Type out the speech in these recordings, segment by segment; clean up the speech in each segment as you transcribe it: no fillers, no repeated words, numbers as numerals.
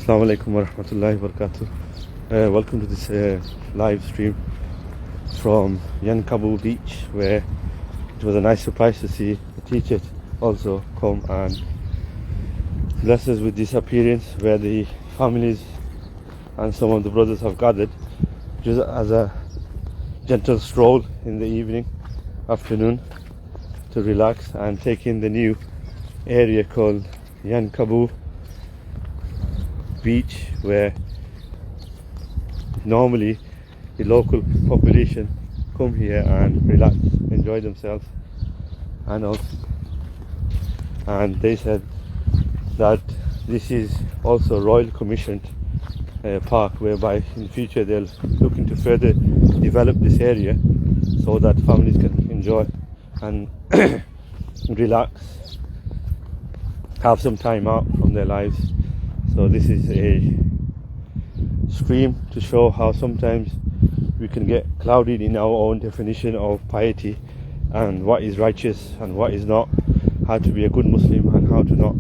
Assalamu alaikum wa rahmatullahi wa barakatuh. Welcome to this live stream from Yanbu beach, where it was a nice surprise to see the teacher also come and bless us with this appearance, where the families and some of the brothers have gathered just as a gentle stroll in the afternoon to relax and take in the new area called Yanbu beach, where normally the local population come here and relax, enjoy themselves, and they said that this is also royal commissioned park, whereby in the future they're looking to further develop this area so that families can enjoy and relax, have some time out from their lives. So this is a stream to show how sometimes we can get clouded in our own definition of piety and what is righteous and what is not, how to be a good Muslim and how to not.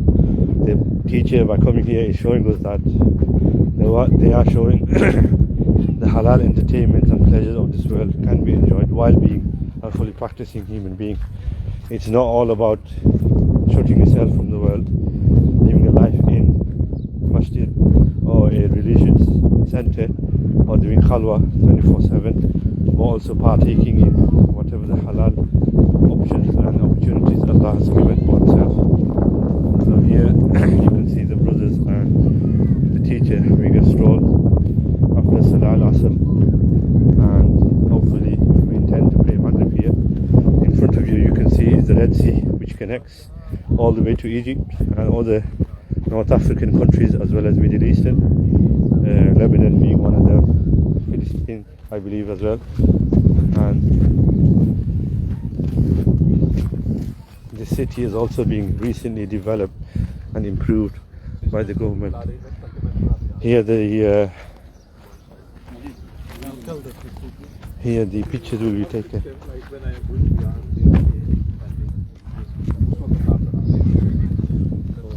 The teacher, by coming here, is showing us that they are showing the halal entertainment and pleasures of this world can be enjoyed while being a fully practicing human being. It's not all about shutting yourself from the world, living a life in masjid or a religious center or doing khalwa 24/7, but also partaking in whatever the halal options and opportunities Allah has given oneself. So here you can see the brothers and the teacher having a stroll after sallallahu, and hopefully we intend to pray Maghrib here. In front of you can see is the Red Sea, which connects all the way to Egypt and other North African countries as well as Middle Eastern, Lebanon being one of them, Philistine I believe as well. And the city is also being recently developed and improved by the government. Here the pictures will be taken.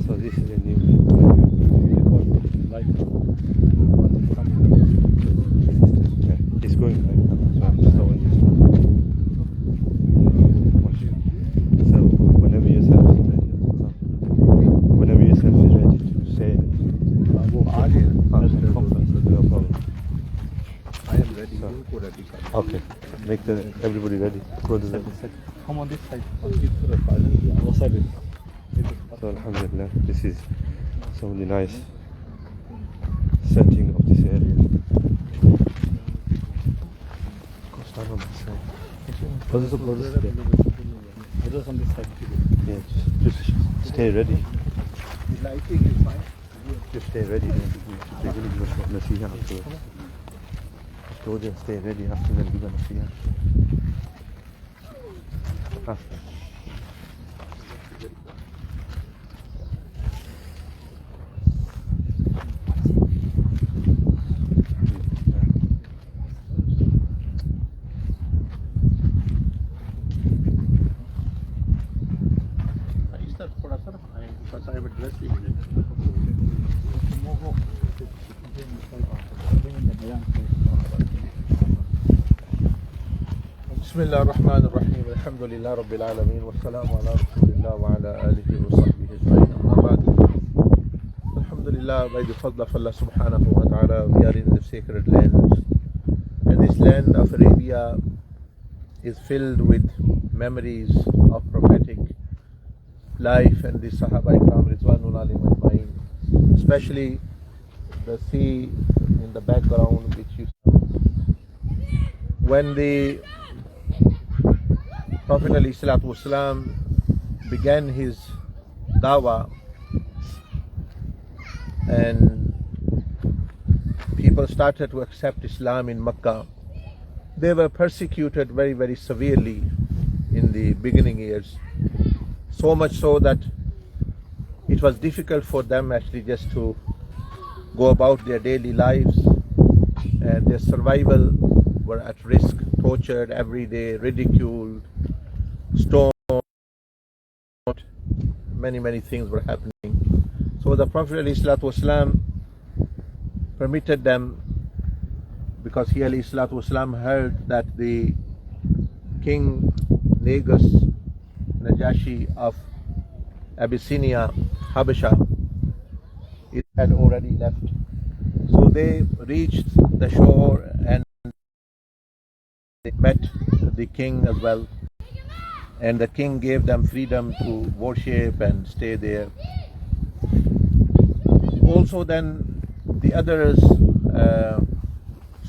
So this is a new it's going right now. So whenever yourself is ready to say it. No problem. I am ready. So, okay. Make everybody ready. Brothers at the side. Come on this side. So alhamdulillah, this is some of the nice setting of this area. Go stand on this side. Brothers on this side. Yeah, just stay ready. The lighting is fine. Just stay ready. They're going to give us what nasiha afterwards. Just go there, stay ready. After they'll give us nasiha. Bismillah ar-Rahman ar-Rahim. Alhamdulillah Rabbil Alameen. Wassalamu ala Rasulillah wa ala alihi wa sahbihi ajma'in. Amma ba'd. Alhamdulillah, by the fadl of Allah subhanahu wa ta'ala, we are in the sacred lands. And this land of Arabia is filled with memories of prophetic life and the Sahaba Ikram Ridwanul alayhim ajma'in. Especially the sea in the background, which you see. When the Prophet ﷺ began his dawah and people started to accept Islam in Mecca, they were persecuted very, very severely in the beginning years. So much so that it was difficult for them actually just to go about their daily lives, and their survival were at risk, tortured every day, ridiculed, stoned, many things were happening. So the Prophet ﷺ permitted them, because he alayhi salatu wasalam heard that the King Negus Najashi of Abyssinia, Habasha, it had already left. So they reached the shore and they met the king as well. And the king gave them freedom to worship and stay there. Also then the others,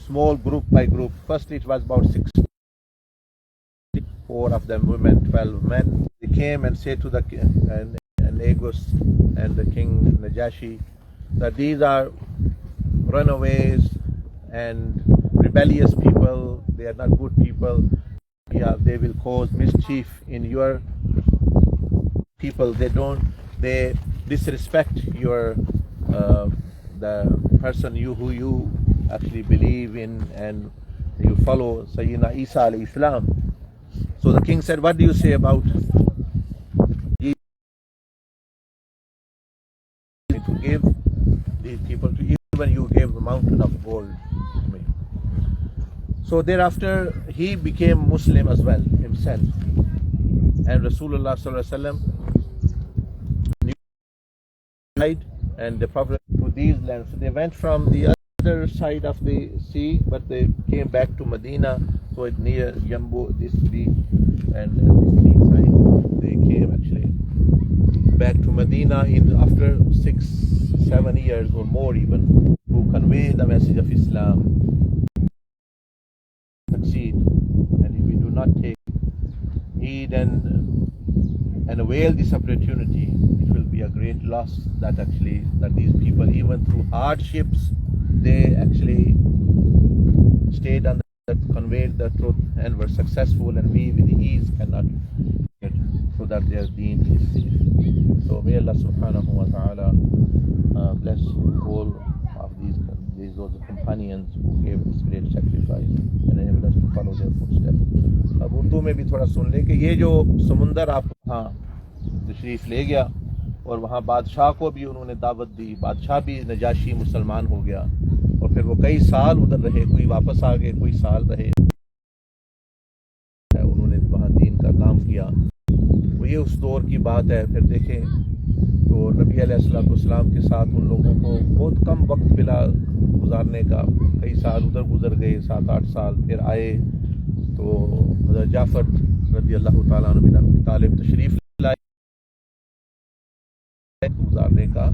small group by group, first it was about 64 of them women, 12 men. They came and said to the Negus and the king Najashi that these are runaways and rebellious people, they are not good people. Yeah, they will cause mischief in your people. They disrespect your the person who you actually believe in and you follow, Sayyidina Isa alayhi salam. So the king said, what do you say about to give these people to even you gave a mountain of gold to me? So thereafter he became Muslim as well himself, and Rasulullah sallallahu alaihi wasallam died, and the Prophet to these lands. So they went from the other side of the sea, but they came back to Medina. So it near Yanbu, this beach, and this side they came actually back to Medina in after 6-7 years or more even to convey the message of Islam. Succeed, and if we do not take heed and avail this opportunity, it will be a great loss that these people, even through hardships, they actually stayed on that, conveyed the truth and were successful, and we with ease cannot get so that their deen is safe. So may Allah subhanahu wa ta'ala bless all of those companions who gave this great sacrifice and enable us to follow their footsteps. अब उर्दू में भी थोड़ा सुन ले कि ये जो समुंदर आप वहाँ तशरीफ ले गया और वहाँ बादशाह को भी उन्होंने दावत दी, बादशाह भी नजाशी मुसलमान हो गया और फिर वो कई साल उधर रहे, कोई वापस आ गए, कोई साल रहे, उन्होंने वहाँ दीन का काम किया। वो ये उस दौर की बात है। फिर देखें तो नबी अलैहिस्सलाम के साथ उन लोगों को बहुत कम वक्त मिला गुजारने का, कई साल उधर गुजर गए, 7-8 साल, फिर आए तो हज़रत जाफ़र रज़ी अल्लाह ताला अन्हु बिन अबी तालिब तशरीफ़ लाए गुजारने का,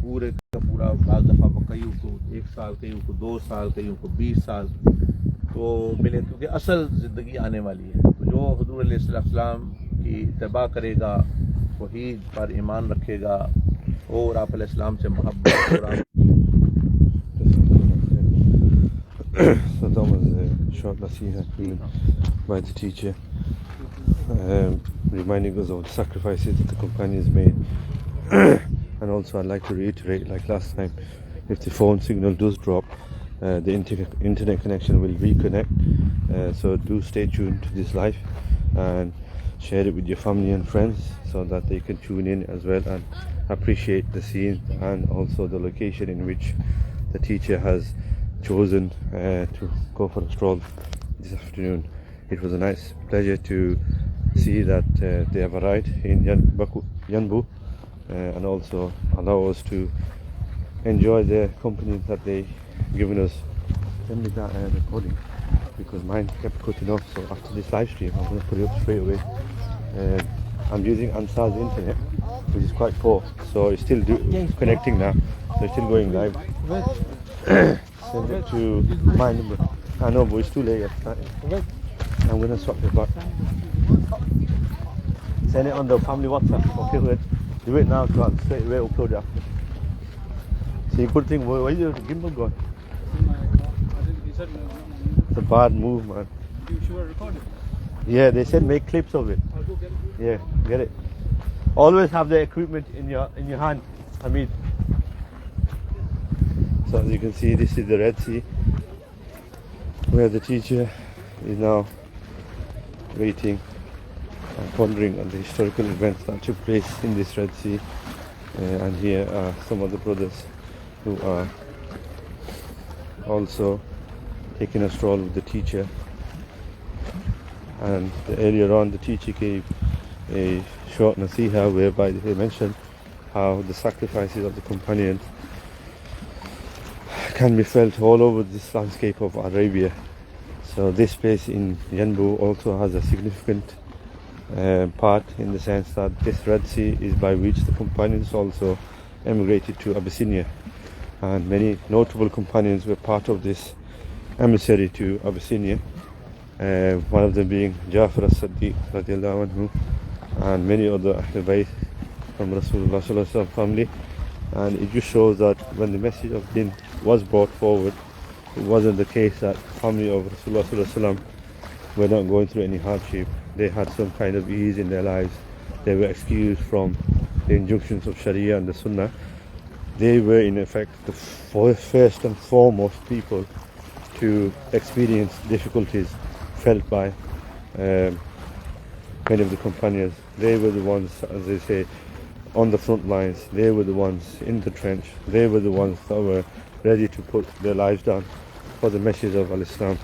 पूरे का पूरा बाज़ दफ़ा कईयों को 1 साल, कईयों को 2 साल, कईयों को 20 साल तो मिले, क्योंकि असल ज़िंदगी आने वाली है। तो जो हुज़ूर अलैहिस्सलाम की इत्तिबा करेगा, तौहीद पर ईमान रखेगा और आप अलैहिस्सलाम से मोहब्बत और So that was a short nasiha by the teacher, reminding us of the sacrifices that the companions made. And also I'd like to reiterate, like last time, if the phone signal does drop, the internet connection will reconnect. So do stay tuned to this live and share it with your family and friends so that they can tune in as well and appreciate the scene and also the location in which the teacher has chosen to go for a stroll this afternoon. It was a nice pleasure to see that they have arrived in Yanbu and also allow us to enjoy the company that they given us. Send me that recording because mine kept cutting off, so after this live stream I'm going to put it up straight away. I'm using Ansar's internet, which is quite poor, so it's still connecting now, so it's still going live. Send it to my number. I know, but it's too late. I'm going to swap it back. Send it on the family WhatsApp. Okay, wait. Do it now, so I'll straight away upload it after. See, good thing, where is your gimbal gone? It's a bad move, man. You should record it. Yeah, they said make clips of it. I'll go get it. Yeah, get it. Always have the equipment in your hand. I mean, so as you can see, this is the Red Sea, where the teacher is now waiting and pondering on the historical events that took place in this Red Sea. And here are some of the brothers who are also taking a stroll with the teacher. And earlier on, the teacher gave a short nasiha whereby they mentioned how the sacrifices of the companions can be felt all over this landscape of Arabia. So this place in Yanbu also has a significant part in the sense that this Red Sea is by which the companions also emigrated to Abyssinia, and many notable companions were part of this emissary to Abyssinia, one of them being Jafar as-Siddiq radiallahu anhu, and many other Ahlul Bayt from Rasulullah sallallahu alaihi wasallam family. And it just shows that when the message of Din was brought forward, it wasn't the case that family of Rasulullah sallallahu alaihi wasallam were not going through any hardship. They had some kind of ease in their lives. They were excused from the injunctions of Sharia and the Sunnah. They were in effect the first and foremost people to experience difficulties felt by many of the companions. They were the ones, as they say, on the front lines. They were the ones in the trench. They were the ones that were ready to put their lives down for the message of Al-Islam,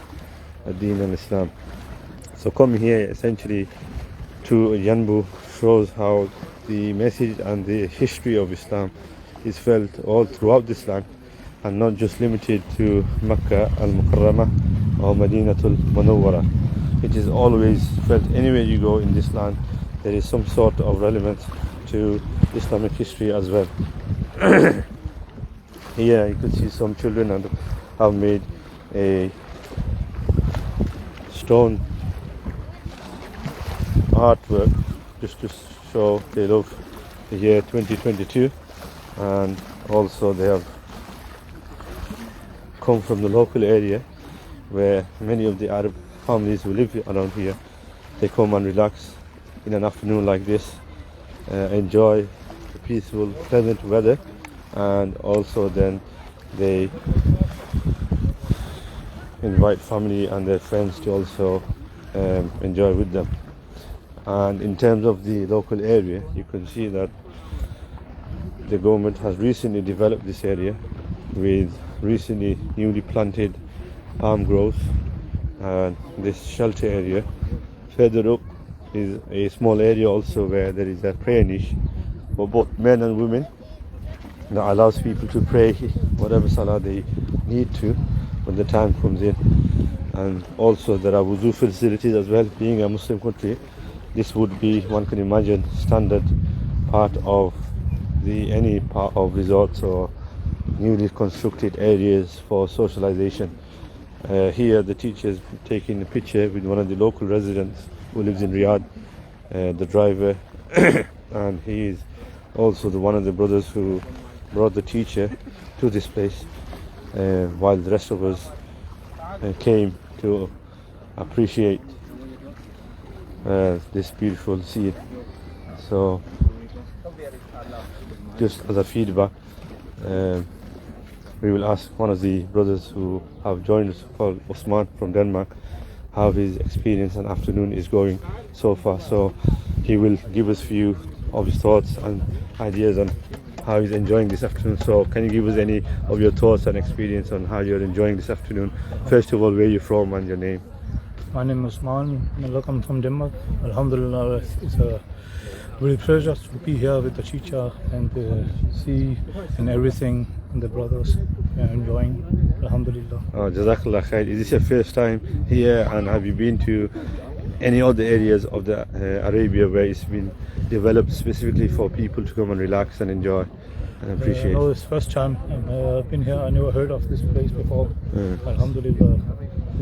Ad-Din al-Islam. So coming here essentially to Yanbu shows how the message and the history of Islam is felt all throughout this land, and not just limited to Makkah al-Mukarramah or Madinatul Munawwara. It is always felt anywhere you go in this land. There is some sort of relevance to Islamic history as well. Here you could see some children and have made a stone artwork just to show they love the year 2022, and also they have come from the local area where many of the Arab families who live around here, they come and relax in an afternoon like this, enjoy the peaceful, pleasant weather, and also then they invite family and their friends to also enjoy with them. And in terms of the local area, you can see that the government has recently developed this area with recently newly planted palm groves and this shelter area. Further up is a small area also where there is a prayer niche for both men and women that allows people to pray whatever salah they need to when the time comes in. And also there are wuzu facilities as well. Being a Muslim country, this would be, one can imagine, standard part of any part of resorts or newly constructed areas for socialization. Here the teacher is taking a picture with one of the local residents who lives in Riyadh, the driver, and he is also one of the brothers who brought the teacher to this place, while the rest of us came to appreciate this beautiful scene. So just as a feedback, we will ask one of the brothers who have joined us, called Osman from Denmark, how his experience and afternoon is going so far. So he will give us a few of his thoughts and ideas on how he's enjoying this afternoon. So can you give us any of your thoughts and experience on how you're enjoying this afternoon? First of all, where you're from and your name. My name is Osman. I'm from Denmark. Alhamdulillah, it's a really pleasure to be here with the teacher and see and everything and the brothers enjoying. Alhamdulillah. Oh, Jazakallah khair. Is this your first time here, and have you been to any other areas of the Arabia where it's been developed specifically for people to come and relax and enjoy and appreciate? No, it's first time. I've been here. I never heard of this place before. Alhamdulillah.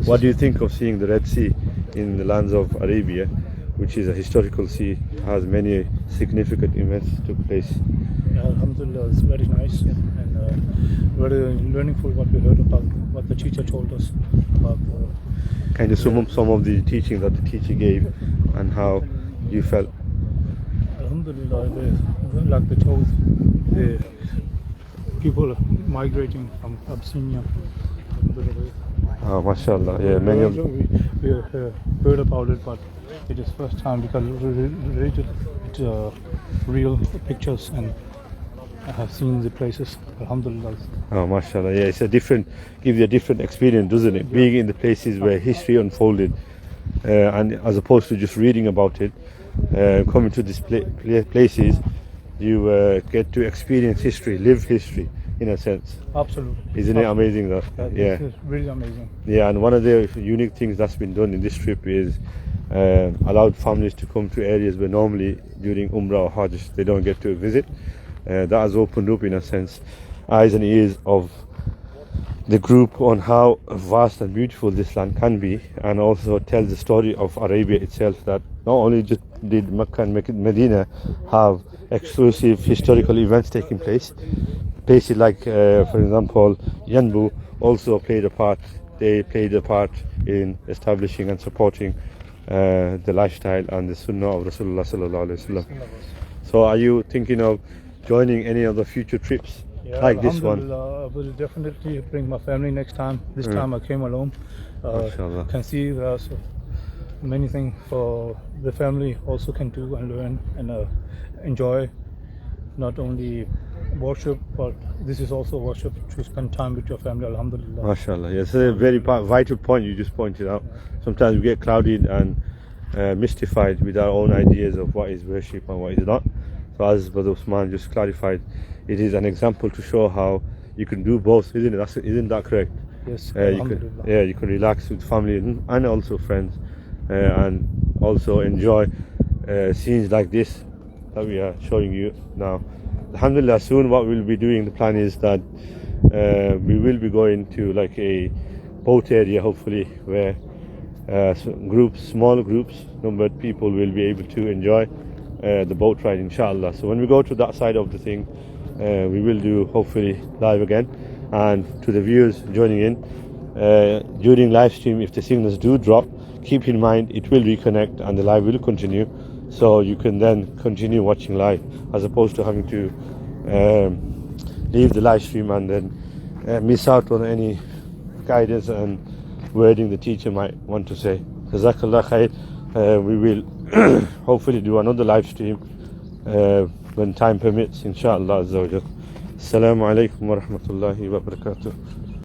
What do you think of seeing the Red Sea in the lands of Arabia, which is a historical sea, has many significant events took place? Alhamdulillah, it's very nice and very learningful what we heard about, what the teacher told us about. Kind of some of the teaching that the teacher gave and how you felt. Alhamdulillah, like they told, the people migrating from Abyssinia. Oh, mashallah, yeah, many of we heard about it, but it is first time because we read it, real pictures and I have seen the places. Alhamdulillah. Oh, mashallah. Yeah, it's a different, gives you a different experience, doesn't it? Being in the places where history unfolded, and as opposed to just reading about it, coming to these places, you get to experience history, live history, in a sense. Absolutely. Isn't it amazing, though? Yeah. This is really amazing. Yeah, and one of the unique things that's been done in this trip is allowed families to come to areas where normally during Umrah or Hajj they don't get to visit. That has opened up, in a sense, eyes and ears of the group on how vast and beautiful this land can be, and also tells the story of Arabia itself, that not only just did Mecca and Medina have exclusive historical events taking place, places like, for example, Yanbu also played a part. They played a part in establishing and supporting the lifestyle and the sunnah of Rasulullah sallallahu alayhi wasallam. So are you thinking of joining any of the future trips like this one? I will definitely bring my family next time. This time I came alone. MashaAllah. Can see there's many things for the family also can do and learn and enjoy. Not only worship, but this is also worship to spend time with your family. Alhamdulillah. MashaAllah. Yes, a very vital point you just pointed out. Sometimes we get clouded and mystified with our own ideas of what is worship and what is not. So as Brother Usman just clarified, it is an example to show how you can do both, isn't it? Isn't that correct? Yes. You can relax with family and also friends, and also enjoy scenes like this that we are showing you now. Alhamdulillah, soon what we'll be doing, the plan is that we will be going to like a boat area, hopefully, where small groups, numbered people will be able to enjoy the boat ride, inshallah. So when we go to that side of the thing, we will do hopefully live again. And to the viewers joining in, during live stream, if the signals do drop, keep in mind it will reconnect and the live will continue, so you can then continue watching live, as opposed to having to leave the live stream and then miss out on any guidance and wording the teacher might want to say. Jazakallah khair. We will hopefully do another live stream when time permits, inshallah azza wa jal. Assalamu alaikum wa rahmatullahi wa barakatuh.